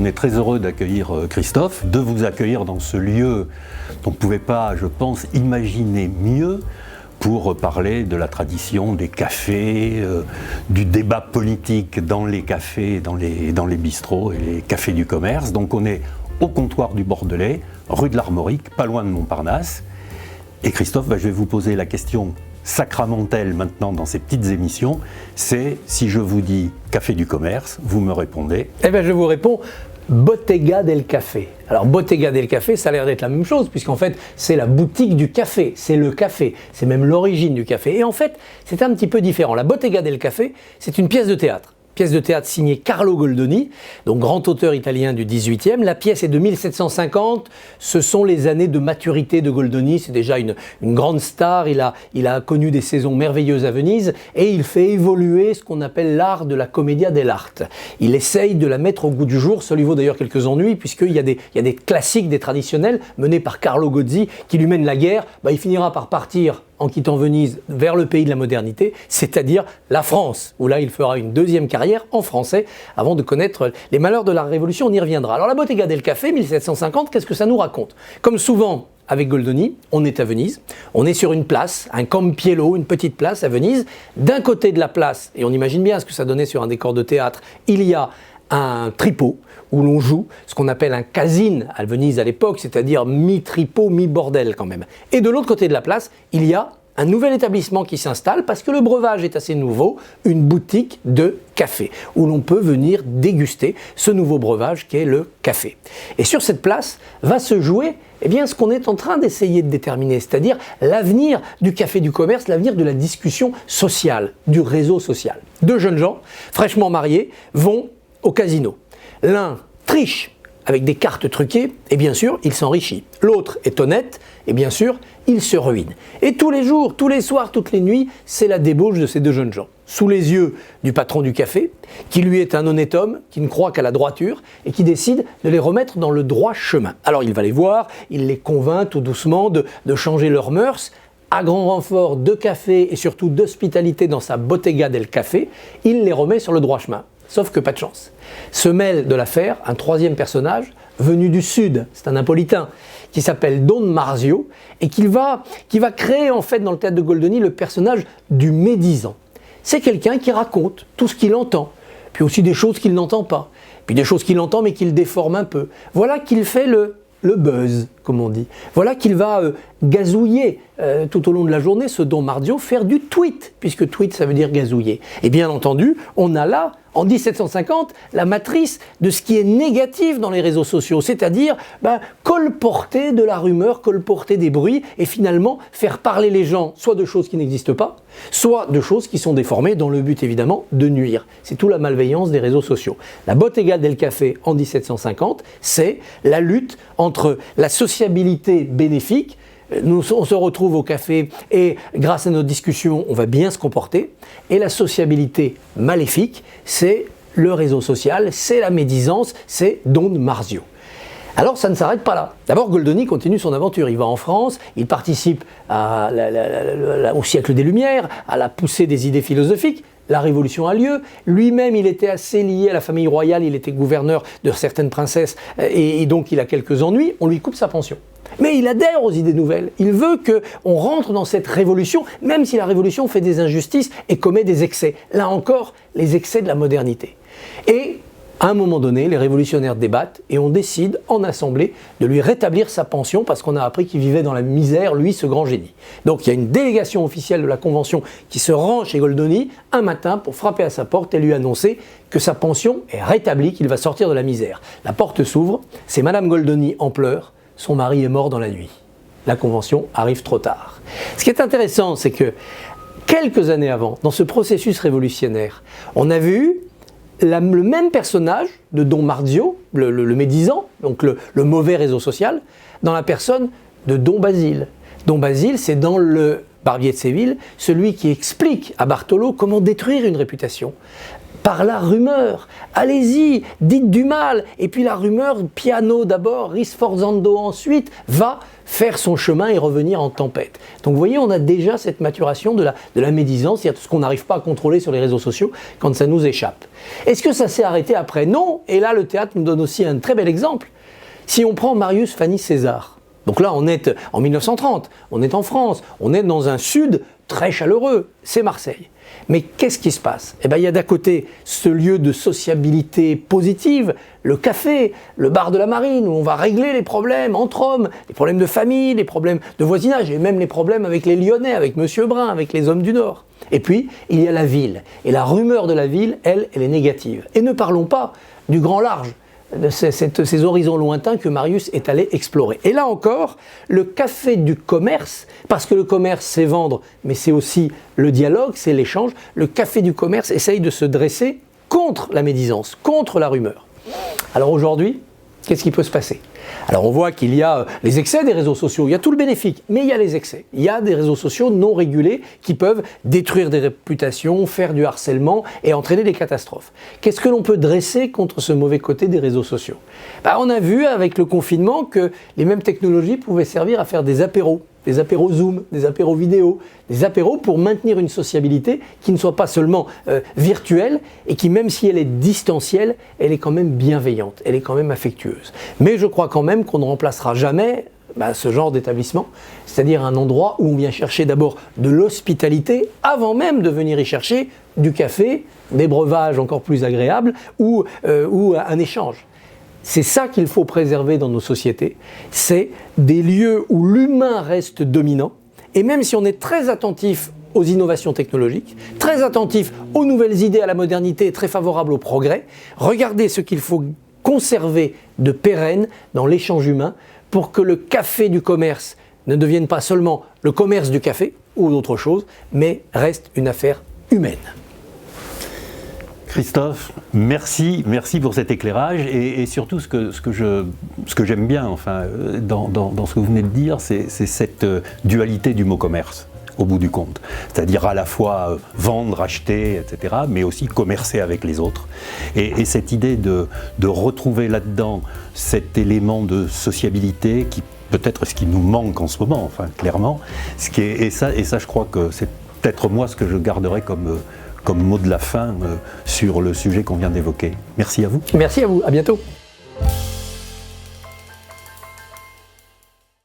On est très heureux d'accueillir Christophe, de vous accueillir dans ce lieu dont on ne pouvait pas, je pense, imaginer mieux pour parler de la tradition des cafés, du débat politique dans les cafés, dans les bistrots et les cafés du commerce. Donc on est au comptoir du Bordelais, rue de l'Armorique, pas loin de Montparnasse. Et Christophe, je vais vous poser la question sacramentelle maintenant dans ces petites émissions, c'est si je vous dis café du commerce, vous me répondez. Eh bien je vous réponds Bottega del Café. Alors Bottega del Café, ça a l'air d'être la même chose puisqu'en fait c'est la boutique du café, c'est le café, c'est même l'origine du café. Et en fait c'est un petit peu différent. La Bottega del Café, c'est une pièce de théâtre. Pièce de théâtre signée Carlo Goldoni, donc grand auteur italien du XVIIIe. La pièce est de 1750. Ce sont les années de maturité de Goldoni. C'est déjà une grande star. Il a connu des saisons merveilleuses à Venise et il fait évoluer ce qu'on appelle l'art de la commedia dell'arte. Il essaye de la mettre au goût du jour. Ça lui vaut d'ailleurs quelques ennuis puisqu'il y a des classiques, des traditionnels menés par Carlo Gozzi qui lui mènent la guerre. Il finira par partir en quittant Venise vers le pays de la modernité, c'est-à-dire la France, où là il fera une deuxième carrière en français avant de connaître les malheurs de la Révolution, on y reviendra. Alors la Bottega del Café, 1750, qu'est-ce que ça nous raconte? Comme souvent avec Goldoni, on est à Venise, on est sur une place, un Campiello, une petite place à Venise. D'un côté de la place, et on imagine bien ce que ça donnait sur un décor de théâtre, il y a un tripot où l'on joue ce qu'on appelle un casino à Venise à l'époque, c'est-à-dire mi-tripot, mi-bordel quand même. Et de l'autre côté de la place, il y a un nouvel établissement qui s'installe parce que le breuvage est assez nouveau, une boutique de café où l'on peut venir déguster ce nouveau breuvage qui est le café. Et sur cette place va se jouer ce qu'on est en train d'essayer de déterminer, c'est-à-dire l'avenir du café du commerce, l'avenir de la discussion sociale, du réseau social. Deux jeunes gens, fraîchement mariés, vont au casino. L'un triche avec des cartes truquées et bien sûr il s'enrichit. L'autre est honnête et bien sûr il se ruine. Et tous les jours, tous les soirs, toutes les nuits, c'est la débauche de ces deux jeunes gens. Sous les yeux du patron du café, qui lui est un honnête homme, qui ne croit qu'à la droiture et qui décide de les remettre dans le droit chemin. Alors il va les voir, il les convainc tout doucement de changer leurs mœurs. À grand renfort de café et surtout d'hospitalité dans sa Bottega del Café, il les remet sur le droit chemin. Sauf que pas de chance. Se mêle de l'affaire un troisième personnage venu du sud, c'est un Napolitain, qui s'appelle Don Marzio et qui va créer en fait dans le théâtre de Goldoni le personnage du médisant. C'est quelqu'un qui raconte tout ce qu'il entend, puis aussi des choses qu'il n'entend pas, puis des choses qu'il entend mais qu'il déforme un peu. Voilà qu'il fait le buzz, comme on dit. Voilà qu'il va gazouiller tout au long de la journée, ce Don Marzio, faire du tweet, puisque tweet ça veut dire gazouiller. Et bien entendu, on a là, en 1750, la matrice de ce qui est négatif dans les réseaux sociaux, c'est-à-dire colporter de la rumeur, colporter des bruits, et finalement faire parler les gens soit de choses qui n'existent pas, soit de choses qui sont déformées, dans le but évidemment de nuire. C'est toute la malveillance des réseaux sociaux. La Bottega del Café en 1750, c'est la lutte entre la sociabilité bénéfique. On se retrouve au café et grâce à nos discussions, on va bien se comporter. Et la sociabilité maléfique, c'est le réseau social, c'est la médisance, c'est Don Marzio. Alors ça ne s'arrête pas là. D'abord Goldoni continue son aventure, il va en France, il participe au siècle des Lumières, à la poussée des idées philosophiques. La Révolution a lieu, lui-même il était assez lié à la famille royale, il était gouverneur de certaines princesses et donc il a quelques ennuis, on lui coupe sa pension. Mais il adhère aux idées nouvelles, il veut qu'on rentre dans cette révolution, même si la révolution fait des injustices et commet des excès. Là encore, les excès de la modernité. Et à un moment donné, les révolutionnaires débattent et on décide en assemblée de lui rétablir sa pension parce qu'on a appris qu'il vivait dans la misère, lui, ce grand génie. Donc il y a une délégation officielle de la Convention qui se rend chez Goldoni un matin pour frapper à sa porte et lui annoncer que sa pension est rétablie, qu'il va sortir de la misère. La porte s'ouvre, c'est Madame Goldoni en pleurs, son mari est mort dans la nuit. La Convention arrive trop tard. Ce qui est intéressant, c'est que quelques années avant, dans ce processus révolutionnaire, on a vu le même personnage de Don Marzio, le médisant, donc le mauvais réseau social, dans la personne de Don Basile. Don Basile, c'est dans le Barbier de Séville, celui qui explique à Bartolo comment détruire une réputation. par la rumeur. Allez-y, dites du mal. Et puis la rumeur, piano d'abord, risforzando ensuite, va faire son chemin et revenir en tempête. Donc vous voyez, on a déjà cette maturation de la médisance, c'est-à-dire tout ce qu'on n'arrive pas à contrôler sur les réseaux sociaux quand ça nous échappe. Est-ce que ça s'est arrêté après? Non. Et là, le théâtre nous donne aussi un très bel exemple. Si on prend Marius Fanny César, donc là on est en 1930, on est en France, on est dans un sud très chaleureux, c'est Marseille. Mais qu'est-ce qui se passe? Eh bien, il y a d'un côté ce lieu de sociabilité positive, le café, le bar de la Marine, où on va régler les problèmes entre hommes, les problèmes de famille, les problèmes de voisinage, et même les problèmes avec les Lyonnais, avec Monsieur Brun, avec les hommes du Nord. Et puis, il y a la ville. Et la rumeur de la ville, elle est négative. Et ne parlons pas du grand large, de ces horizons lointains que Marius est allé explorer. Et là encore, le café du commerce, parce que le commerce c'est vendre, mais c'est aussi le dialogue, c'est l'échange, le café du commerce essaye de se dresser contre la médisance, contre la rumeur. Alors aujourd'hui, qu'est-ce qui peut se passer? Alors on voit qu'il y a les excès des réseaux sociaux, il y a tout le bénéfique, mais il y a les excès. Il y a des réseaux sociaux non régulés qui peuvent détruire des réputations, faire du harcèlement et entraîner des catastrophes. Qu'est-ce que l'on peut dresser contre ce mauvais côté des réseaux sociaux? On a vu avec le confinement que les mêmes technologies pouvaient servir à faire des apéros Zoom, des apéros vidéo, des apéros pour maintenir une sociabilité qui ne soit pas seulement virtuelle et qui, même si elle est distancielle, elle est quand même bienveillante, elle est quand même affectueuse. Mais je crois quand même qu'on ne remplacera jamais ce genre d'établissement, c'est-à-dire un endroit où on vient chercher d'abord de l'hospitalité avant même de venir y chercher du café, des breuvages encore plus agréables ou un échange. C'est ça qu'il faut préserver dans nos sociétés, c'est des lieux où l'humain reste dominant, et même si on est très attentif aux innovations technologiques, très attentif aux nouvelles idées, à la modernité, très favorable au progrès, regardez ce qu'il faut conserver de pérenne dans l'échange humain pour que le café du commerce ne devienne pas seulement le commerce du café ou d'autre chose, mais reste une affaire humaine. Christophe, merci pour cet éclairage et surtout ce que j'aime bien dans ce que vous venez de dire, c'est cette dualité du mot commerce au bout du compte. C'est-à-dire à la fois vendre, acheter, etc., mais aussi commercer avec les autres. Et cette idée de retrouver là-dedans cet élément de sociabilité qui peut-être ce qui nous manque en ce moment, clairement. Et ça je crois que c'est peut-être moi ce que je garderai comme mot de la fin sur le sujet qu'on vient d'évoquer. Merci à vous. Merci à vous, à bientôt.